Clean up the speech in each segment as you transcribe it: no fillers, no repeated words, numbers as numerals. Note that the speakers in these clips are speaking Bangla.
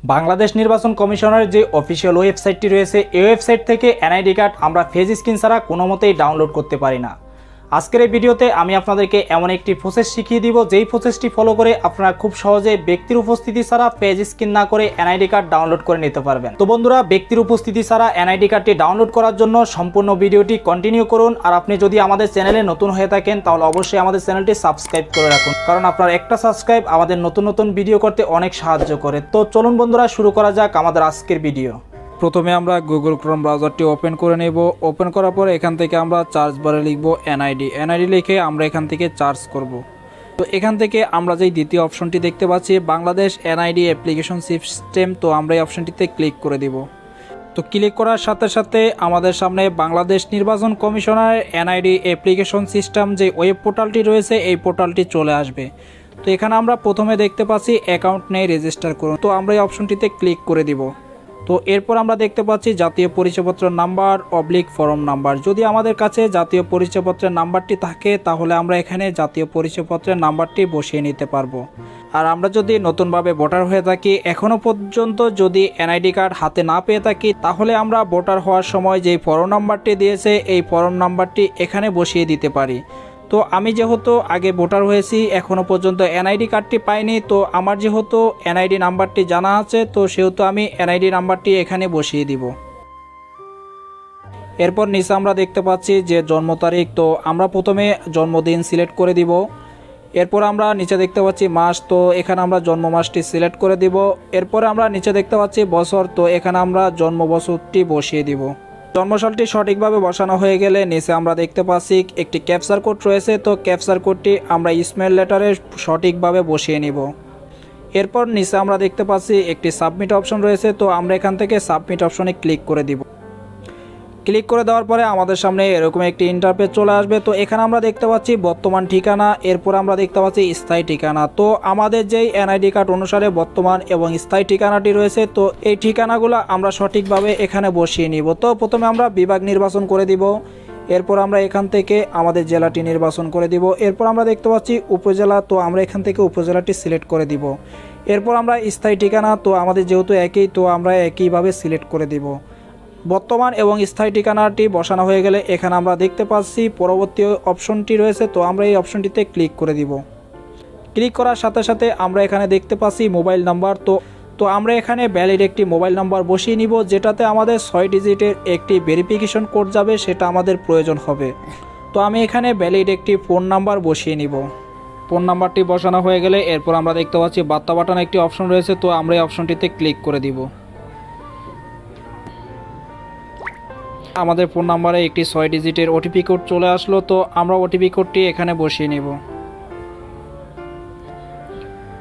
বাংলাদেশ নির্বাচন কমিশনের যে অফিসিয়াল ওয়েবসাইটটি রয়েছে এই ওয়েবসাইট থেকে এনআইডি কার্ড আমরা ফেজ স্ক্রিন ছাড়া কোনো মতেই ডাউনলোড করতে পারি না। আজকের এই ভিডিওতে আমি আপনাদেরকে এমন একটি প্রসেস শিখিয়ে দিব যেই প্রসেসটি ফলো করে আপনারা খুব সহজে ব্যক্তির উপস্থিতি ছাড়া ফেজ স্ক্রিন না করে এনআইডি কার্ড ডাউনলোড করে নিতে পারবেন। তো বন্ধুরা, ব্যক্তির উপস্থিতি ছাড়া এনআইডি কার্ডটি ডাউনলোড করার জন্য সম্পূর্ণ ভিডিওটি কন্টিনিউ করুন। আর আপনি যদি আমাদের চ্যানেলে নতুন হয়ে থাকেন তাহলে অবশ্যই আমাদের চ্যানেলটি সাবস্ক্রাইব করে রাখুন, কারণ আপনার একটা সাবস্ক্রাইব আমাদের নতুন নতুন ভিডিও করতে অনেক সাহায্য করে। তো চলুন বন্ধুরা, শুরু করা যাক আমাদের আজকের ভিডিও। প্রথমে আমরা গুগল ক্রোম ব্রাউজারটি ওপেন করে নেব। ওপেন করার পরে এখান থেকে আমরা সার্চ বারে লিখব এনআইডি লিখে আমরা এখান থেকে সার্চ করব। তো এখান থেকে আমরা যেই দ্বিতীয় অপশনটি দেখতে পাচ্ছি বাংলাদেশ এনআইডি অ্যাপ্লিকেশন সিস্টেম, তো আমরা এই অপশনটিতে ক্লিক করে দিব। তো ক্লিক করার সাথে সাথে আমাদের সামনে বাংলাদেশ নির্বাচন কমিশনের এনআইডি অ্যাপ্লিকেশন সিস্টেম যে ওয়েব পোর্টালটি রয়েছে এই পোর্টালটি চলে আসবে। তো এখানে আমরা প্রথমে দেখতে পাচ্ছি অ্যাকাউন্ট নেই, রেজিস্টার করুন, তো আমরা এই অপশনটিতে ক্লিক করে দিব। তো এরপর আমরা দেখতে পাচ্ছি জাতীয় পরিচয়পত্রের নাম্বার ফর্ম নাম্বার। যদি আমাদের কাছে জাতীয় পরিচয়পত্রের নাম্বারটি থাকে তাহলে আমরা এখানে জাতীয় পরিচয়পত্রের নাম্বারটি বসিয়ে নিতে পারবো। আর আমরা যদি নতুনভাবে ভোটার হয়ে থাকি, এখনও পর্যন্ত যদি এনআইডি কার্ড হাতে না পেয়ে থাকি, তাহলে আমরা ভোটার হওয়ার সময় যেই ফর্ম নাম্বারটি দিয়েছে এই ফর্ম নাম্বারটি এখানে বসিয়ে দিতে পারি। তো আমি যেহেতু আগে ভোটার হয়েছি, এখনও পর্যন্ত এনআইডি কার্ডটি পাইনি, তো আমার যেহেতু এনআইডি নাম্বারটি জানা আছে, তো সেহেতু আমি এনআইডি নাম্বারটি এখানে বসিয়ে দিব। এরপর নিচে আমরা দেখতে পাচ্ছি যে জন্ম তারিখ, তো আমরা প্রথমে জন্মদিন সিলেক্ট করে দিব। এরপর আমরা নিচে দেখতে পাচ্ছি মাস, তো এখানে আমরা জন্ম মাসটি সিলেক্ট করে দিব। এরপরে আমরা নিচে দেখতে পাচ্ছি বছর, তো এখানে আমরা জন্ম বছরটি বসিয়ে দিব। জন্মসালটি সঠিকভাবে বসানো হয়ে গেলে নিচে আমরা দেখতে পাচ্ছি একটি ক্যাপচার কোড রয়েছে, তো ক্যাপচার কোডটি আমরা স্মল লেটারে সঠিকভাবে বসিয়ে নিব। এরপর নিচে আমরা দেখতে পাচ্ছি একটি সাবমিট অপশন রয়েছে, তো আমরা এখান থেকে সাবমিট অপশনে ক্লিক করে দিব। ক্লিক করে দেওয়ার পরে আমাদের সামনে এরকম একটি ইন্টারফেস চলে আসবে। তো এখানে আমরা দেখতে পাচ্ছি বর্তমান ঠিকানা, এরপর আমরা দেখতে পাচ্ছি স্থায়ী ঠিকানা। তো আমাদের যেই এনআইডি কার্ড অনুসারে বর্তমান এবং স্থায়ী ঠিকানাটি রয়েছে, তো এই ঠিকানাগুলো আমরা সঠিকভাবে এখানে বসিয়ে নিব। তো প্রথমে আমরা বিভাগ নির্বাচন করে দিব। এরপর আমরা এখান থেকে আমাদের জেলাটি নির্বাচন করে দিব। এরপর আমরা দেখতে পাচ্ছি উপজেলা, তো আমরা এখান থেকে উপজেলাটি সিলেক্ট করে দিব। এরপর আমরা স্থায়ী ঠিকানা, তো আমাদের যেহেতু একই, তো আমরা একইভাবে সিলেক্ট করে দিব। বর্তমান এবং স্থায়ী ঠিকানাটি বসানো হয়ে গেলে এখানে আমরা দেখতে পাচ্ছি পরবর্তী অপশনটি রয়েছে, তো আমরা এই অপশনটিতে ক্লিক করে দিব। ক্লিক করার সাথে সাথে আমরা এখানে দেখতে পাচ্ছি মোবাইল নাম্বার, তো আমরা এখানে ভ্যালিড একটি মোবাইল নাম্বার বসিয়ে নিব, যেটাতে আমাদের 6 ডিজিটের একটি ভেরিফিকেশন কোড যাবে, সেটা আমাদের প্রয়োজন হবে। তো আমি এখানে ভ্যালিড একটি ফোন নাম্বার বসিয়ে নিব। ফোন নাম্বারটি বসানো হয়ে গেলে এরপর আমরা দেখতে পাচ্ছি বার্তা পাঠানোর একটি অপশন রয়েছে, তো আমরা এই অপশনটিতে ক্লিক করে দিব। আমাদের ফোন নাম্বারে একটি 6 ডিজিটের ওটিপি কোড চলে আসলো, তো আমরা ওটিপি কোডটি এখানে বসিয়ে নেব।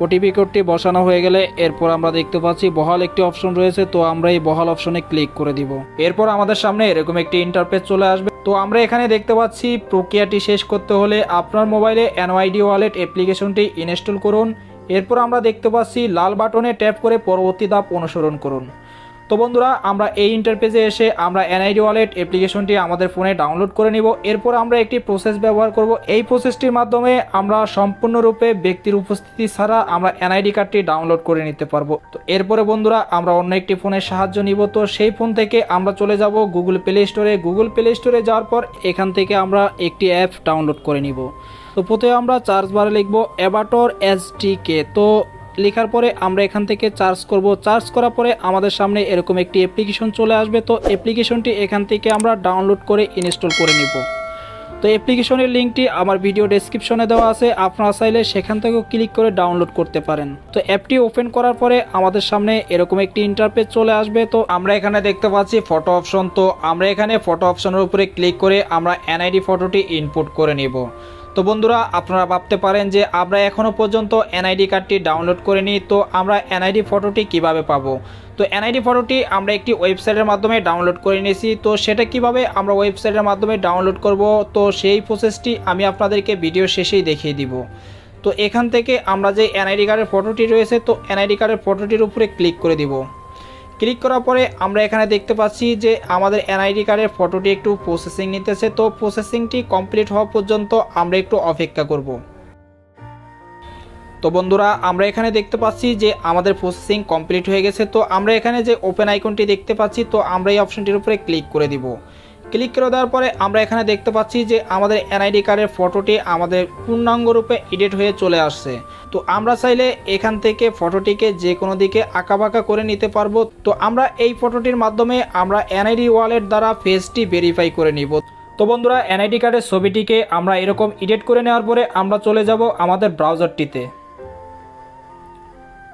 ওটিপি কোডটি বসানো হয়ে গেলে এরপর আমরা দেখতে পাচ্ছি বহাল একটি অপশন রয়েছে, তো আমরা এই বহাল অপশনে ক্লিক করে দিব। এরপর আমাদের সামনে এরকম একটি ইন্টারফেস চলে আসবে। তো আমরা এখানে দেখতে পাচ্ছি প্রক্রিয়াটি শেষ করতে হলে আপনার মোবাইলে এনআইডি ওয়ালেট অ্যাপ্লিকেশনটি ইনস্টল করুন। এরপর আমরা দেখতে পাচ্ছি লাল বাটনে ট্যাপ করে পরবর্তী ধাপ অনুসরণ করুন। তো বন্ধুরা, আমরা এই ইন্টারফেসে এসে আমরা এনআইডি ওয়ালেট অ্যাপ্লিকেশনটি আমাদের ফোনে ডাউনলোড করে নিব। এরপর আমরা একটি প্রসেস ব্যবহার করব। এই প্রসেসটির মাধ্যমে আমরা সম্পূর্ণরূপে ব্যক্তির উপস্থিতি ছাড়া আমরা এনআইডি কার্ডটি ডাউনলোড করে নিতে পারবো। তো এরপরে বন্ধুরা, আমরা অন্য একটি ফোনের সাহায্য নিব। তো সেই ফোন থেকে আমরা চলে যাব গুগল প্লে স্টোরে। গুগল প্লে স্টোরে যাওয়ার পর এখান থেকে আমরা একটি অ্যাপ ডাউনলোড করে নিব। তো প্রথমে আমরা সার্চ বারে লিখব অ্যাভাটার এসডিকে। তো লেখার পরে আমরা এখান থেকে সার্চ করব। সার্চ করার পরে আমাদের সামনে এরকম একটি অ্যাপ্লিকেশন চলে আসবে। তো অ্যাপ্লিকেশনটি এখান থেকে আমরা ডাউনলোড করে ইনস্টল করে নিব। তো অ্যাপ্লিকেশনের লিঙ্কটি আমার ভিডিও ডেসক্রিপশনে দেওয়া আছে, আপনারা চাইলে সেখান থেকেও ক্লিক করে ডাউনলোড করতে পারেন। তো অ্যাপটি ওপেন করার পরে আমাদের সামনে এরকম একটি ইন্টারফেস চলে আসবে। তো আমরা এখানে দেখতে পাচ্ছি ফটো অপশন, তো আমরা এখানে ফটো অপশনের উপরে ক্লিক করে আমরা এনআইডি ফটোটি ইনপুট করে নিব। তো বন্ধুরা, আপনারা ভাবতে পারেন যে আমরা এখনও পর্যন্ত এনআইডি কার্ডটি ডাউনলোড করিনি, তো আমরা এনআইডি ফটোটি কিভাবে পাবো? তো এনআইডি ফটোটি আমরা একটি ওয়েবসাইটের মাধ্যমে ডাউনলোড করে নিয়েছি। তো সেটা কিভাবে আমরা ওয়েবসাইটের মাধ্যমে ডাউনলোড করব, তো সেই প্রসেসটি আমি আপনাদেরকে ভিডিও শেষেই দেখিয়ে দিব। তো এখান থেকে আমরা যে এনআইডি কার্ডের ফটোটি রয়েছে, তো এনআইডি কার্ডের ফটোটির উপরে ক্লিক করে দিব। ক্লিক করার পরে আমরা এখানে দেখতে পাচ্ছি যে আমাদের এনআইডি কার্ডের ফটোটি একটু প্রসেসিং নিতেছে। তো প্রসেসিংটি কমপ্লিট হওয়া পর্যন্ত আমরা একটু অপেক্ষা করব। তো বন্ধুরা আমরা এখানে দেখতে পাচ্ছি যে আমাদের প্রসেসিং কমপ্লিট হয়ে গেছে। তো আমরা এখানে যে ওপেন আইকনটি দেখতে পাচ্ছি, তো আমরা এই অপশনটির উপরে ক্লিক করে দিব। ক্লিক করে দেওয়ার পরে আমরা এখানে দেখতে পাচ্ছি যে আমাদের এনআইডি কার্ডের ফটোটি আমাদের পূর্ণাঙ্গ রূপে এডিট হয়ে চলে আসছে। তো আমরা চাইলে এখান থেকে ফটোটিকে যে কোনো দিকে আঁকাবাঁকা করে নিতে পারবো। তো আমরা এই ফটোটির মাধ্যমে আমরা এনআইডি ওয়ালেট দ্বারা ফেসটি ভেরিফাই করে নিব। তো বন্ধুরা এনআইডি কার্ডের ছবিটিকে আমরা এরকম এডিট করে নেওয়ার পরে আমরা চলে যাব আমাদের ব্রাউজারটিতে।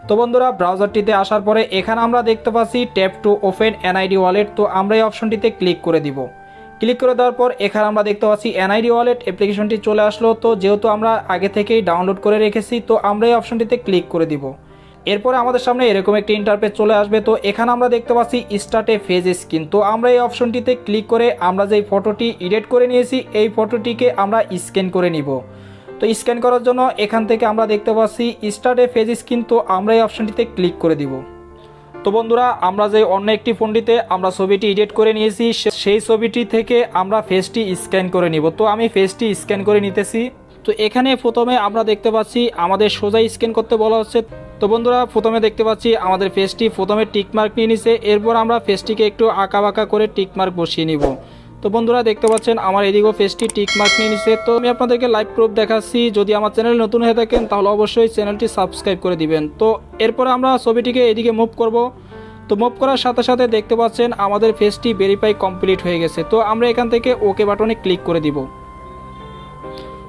তো বন্ধুরা ব্রাউজারটিতে আসার পরে এখানে আমরা দেখতে পাচ্ছি tap to open NID wallet. তো আমরা এই অপশনটিতে ক্লিক করে দিব। ক্লিক করে দেওয়ার পর এখানে আমরা দেখতে পাচ্ছি এনআইডি ওয়ালেট অ্যাপ্লিকেশনটি চলে আসলো। তো যেহেতু আমরা আগে থেকেই ডাউনলোড করে রেখেছি, তো আমরা এই অপশনটিতে ক্লিক করে দিব। এরপরে আমাদের সামনে এরকম একটি ইন্টারফেস চলে আসবে। তো এখানে আমরা দেখতে পাচ্ছি স্টার্ট এ ফেজ স্ক্রিন। তো আমরা এই অপশনটিতে ক্লিক করে আমরা যেই ফটোটি এডিট করে নিয়েছি এই ফটোটিকে আমরা স্ক্যান করে নিব। তো স্ক্যান করার জন্য এখান থেকে আমরা দেখতে পাচ্ছি স্টার্ট এ ফেজ স্ক্রিন। তো আমরা এই অপশনটিতে ক্লিক করে দিব। তো বন্ধুরা আমরা যে অন্য একটি ফোনটিতে আমরা ছবিটি এডিট করে নিয়েছি সেই ছবিটি থেকে আমরা ফেসটি স্ক্যান করে নিব। তো আমি ফেসটি স্ক্যান করে নিতেছি। তো এখানে প্রথমে আমরা দেখতে পাচ্ছি আমাদের সোজা স্ক্যান করতে বলা হচ্ছে। তো বন্ধুরা প্রথমে দেখতে পাচ্ছি আমাদের ফেসটি প্রথমে টিকমার্ক নিয়ে নিছে। এরপর আমরা ফেসটিকে একটু আঁকাবাঁকা করে টিকমার্ক বসিয়ে নিব। তো বন্ধুরা দেখতে পাচ্ছেন আমার এদিকেও ফেসটি টিকমার্ক নিয়ে নিছে। তো আমি আপনাদেরকে লাইভ প্রুফ দেখাচ্ছি। যদি আমার চ্যানেল নতুন হয়ে থাকেন তাহলে অবশ্যই চ্যানেলটি সাবস্ক্রাইব করে দিবেন। তো এরপর আমরা ছবিটিকে এদিকে মুভ করব। তো মুভ করার সাথে সাথে দেখতে পাচ্ছেন আমাদের ফেসটি ভেরিফাই কমপ্লিট হয়ে গেছে। তো আমরা এখান থেকে ওকে বাটনে ক্লিক করে দিব।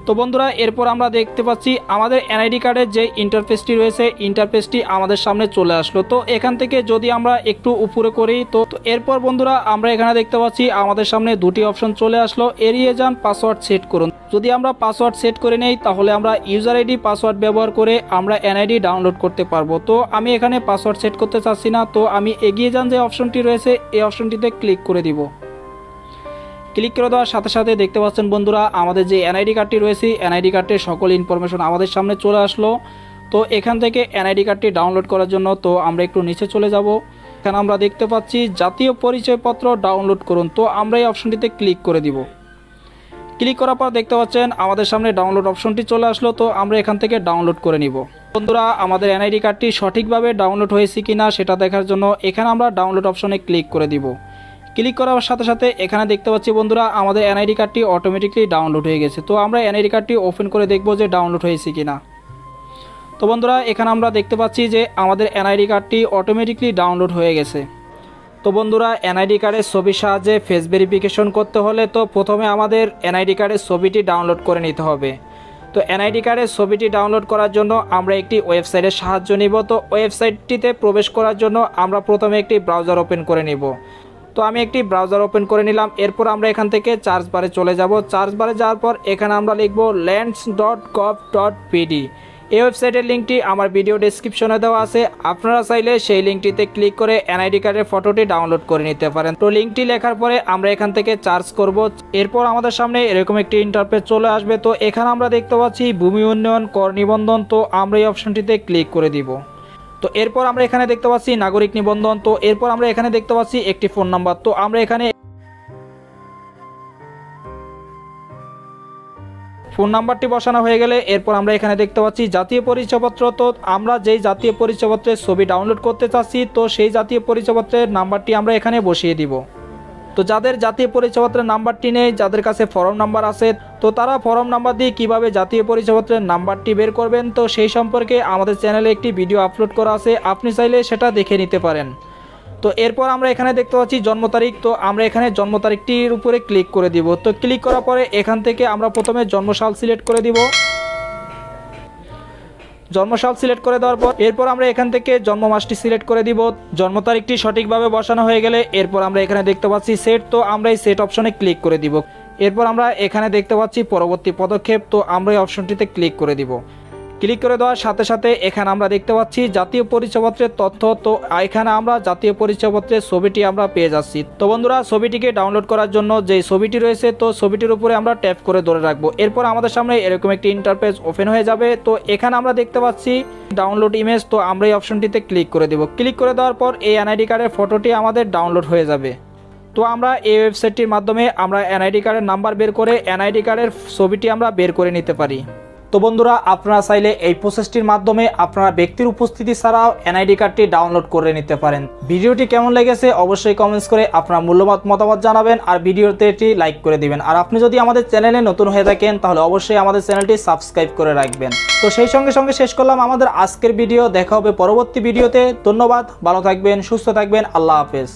তো বন্ধুরা এরপর আমরা দেখতে পাচ্ছি আমাদের এনআইডি কার্ডের যে ইন্টারফেসটি রয়েছে ইন্টারফেসটি আমাদের সামনে চলে আসলো। তো এখান থেকে যদি আমরা একটু উপরে করি তো এরপর বন্ধুরা আমরা এখানে দেখতে পাচ্ছি আমাদের সামনে দুটি অপশন চলে আসলো, এড়িয়ে যান পাসওয়ার্ড সেট করুন। যদি আমরা পাসওয়ার্ড সেট করে নেই তাহলে আমরা ইউজার আইডি পাসওয়ার্ড ব্যবহার করে আমরা এনআইডি ডাউনলোড করতে পারবো। তো আমি এখানে পাসওয়ার্ড সেট করতে চাচ্ছি না। তো আমি এগিয়ে যান যে অপশনটি রয়েছে এই অপশনটিতে ক্লিক করে দিব। ক্লিক করে দেওয়ার সাথে সাথে দেখতে পাচ্ছেন বন্ধুরা আমাদের যে এনআইডি কার্ডটি রয়েছে এনআইডি কার্ডের সকল ইনফরমেশন আমাদের সামনে চলে আসলো। তো এখান থেকে এনআইডি কার্ডটি ডাউনলোড করার জন্য তো আমরা একটু নিচে চলে যাব। এখানে আমরা দেখতে পাচ্ছি জাতীয় পরিচয়পত্র ডাউনলোড করুন। তো আমরা এই অপশনটিতে ক্লিক করে দিব। ক্লিক করার পর দেখতে পাচ্ছেন আমাদের সামনে ডাউনলোড অপশনটি চলে আসলো। তো আমরা এখান থেকে ডাউনলোড করে নিব। বন্ধুরা আমাদের এনআইডি কার্ডটি সঠিকভাবে ডাউনলোড হয়েছে কিনা সেটা দেখার জন্য এখানে আমরা ডাউনলোড অপশনে ক্লিক করে দিব। ক্লিক করার সাথে সাথে এখানে দেখতে পাচ্ছি বন্ধুরা আমাদের এনআইডি কার্ডটি অটোমেটিকলি ডাউনলোড হয়ে গেছে। তো আমরা এনআইডি কার্ডটি ওপেন করে দেখব যে ডাউনলোড হয়েছে কিনা। তো বন্ধুরা এখানে আমরা দেখতে পাচ্ছি যে আমাদের এনআইডি কার্ডটি অটোমেটিকলি ডাউনলোড হয়ে গেছে। তো বন্ধুরা এনআইডি কার্ডের ছবির সাহায্যে ফেস ভেরিফিকেশন করতে হলে তো প্রথমে আমাদের এনআইডি কার্ডের ছবিটি ডাউনলোড করে নিতে হবে। তো এনআইডি কার্ডের ছবিটি ডাউনলোড করার জন্য আমরা একটি ওয়েবসাইটের সাহায্য নিব। তো ওয়েবসাইটটিতে প্রবেশ করার জন্য আমরা প্রথমে একটি ব্রাউজার ওপেন করে নিব। তো আমি একটি ব্রাউজার ওপেন করে নিলাম। এরপর আমরা এখান থেকে সার্চ বারে চলে যাব। সার্চ বারে যাওয়ার পর এখানে আমরা লিখব lands.gov.pd। এই ওয়েবসাইটের লিঙ্কটি আমার ভিডিও ডেসক্রিপশনে দেওয়া আছে। আপনারা চাইলে সেই লিঙ্কটিতে ক্লিক করে এনআইডি কার্ডের ফটোটি ডাউনলোড করে নিতে পারেন। তো লিঙ্কটি লেখার পরে আমরা এখান থেকে সার্চ করব। এরপর আমাদের সামনে এরকম একটি ইন্টারফেস চলে আসবে। তো এখানে আমরা দেখতে পাচ্ছি ভূমি উন্নয়ন কর নিবন্ধন। তো আমরা এই অপশনটিতে ক্লিক করে দিব। তো এরপর আমরা এখানে দেখতে পাচ্ছি নাগরিক নিবন্ধন। তো এরপর আমরা এখানে দেখতে পাচ্ছি একটি ফোন নাম্বার। তো আমরা এখানে ফোন নাম্বারটি বসানো হয়ে গেলে এরপর আমরা এখানে দেখতে পাচ্ছি জাতীয় পরিচয়পত্র। তো আমরা যেই জাতীয় পরিচয়পত্রের ছবি ডাউনলোড করতে চাচ্ছি তো সেই জাতীয় পরিচয়পত্রের নাম্বারটি আমরা এখানে বসিয়ে দিব। তো যাদের জাতীয় পরিচয়পত্রের নাম্বারটি নেই, যাদের কাছে ফর্ম নাম্বার আছে, তো তারা ফর্ম নাম্বার দিয়ে কিভাবে জাতীয় পরিচয়পত্রের নাম্বারটি বের করবেন তো সেই সম্পর্কে আমাদের চ্যানেলে একটি ভিডিও আপলোড করা আছে, আপনি চাইলে সেটা দেখে নিতে পারেন। তো এরপর আমরা এখানে দেখতে পাচ্ছি জন্ম তারিখ। তো আমরা এখানে জন্ম তারিখটির উপরে ক্লিক করে দিব। তো ক্লিক করার পরে এখান থেকে আমরা প্রথমে জন্মসাল সিলেক্ট করে দিব। জন্মসাল সিলেক্ট করে দেওয়ার পর এরপর আমরা এখান থেকে জন্ম মাসটি সিলেক্ট করে দিব। জন্ম তারিখটি সঠিকভাবে বসানো হয়ে গেলে এরপর আমরা এখানে দেখতে পাচ্ছি সেট। তো আমরা এই সেট অপশনে ক্লিক করে দিব। এরপর আমরা এখানে দেখতে পাচ্ছি পরবর্তী পদক্ষেপ। তো আমরা এই অপশনটিতে ক্লিক করে দিব। ক্লিক করে দেওয়ার সাথে সাথে এখানে আমরা দেখতে পাচ্ছি জাতীয় পরিচয়পত্রের তথ্য। তো এখানে আমরা জাতীয় পরিচয়পত্রের ছবিটি আমরা পেয়ে যাচ্ছি। তো বন্ধুরা ছবিটিকে ডাউনলোড করার জন্য যে ছবিটি রয়েছে তো ছবিটির উপরে আমরা ট্যাপ করে ধরে রাখবো। এরপর আমাদের সামনে এরকম একটি ইন্টারফেস ওপেন হয়ে যাবে। তো এখানে আমরা দেখতে পাচ্ছি ডাউনলোড ইমেজ। তো আমরা এই অপশনটিতে ক্লিক করে দেব। ক্লিক করে দেওয়ার পর এই এনআইডি কার্ডের ফটোটি আমাদের ডাউনলোড হয়ে যাবে। তো আমরা এই ওয়েবসাইটটির মাধ্যমে আমরা এনআইডি কার্ডের নাম্বার বের করে এনআইডি কার্ডের ছবিটি আমরা বের করে নিতে পারি। তো বন্ধুরা, আপনারা চাইলে এই প্রসেসটির মাধ্যমে আপনারা ব্যক্তির উপস্থিতি ছাড়াও এনআইডি কার্ডটি ডাউনলোড করে নিতে পারেন। ভিডিওটি কেমন লেগেছে অবশ্যই কমেন্টস করে আপনার মূল্যবান মতামত জানাবেন আর ভিডিওতে এটি লাইক করে দিবেন। আর আপনি যদি আমাদের চ্যানেলে নতুন হয়ে থাকেন তাহলে অবশ্যই আমাদের চ্যানেলটি সাবস্ক্রাইব করে রাখবেন। তো সেই সঙ্গে সঙ্গে শেষ করলাম আমাদের আজকের ভিডিও। দেখা হবে পরবর্তী ভিডিওতে। ধন্যবাদ, ভালো থাকবেন, সুস্থ থাকবেন, আল্লাহ হাফেজ।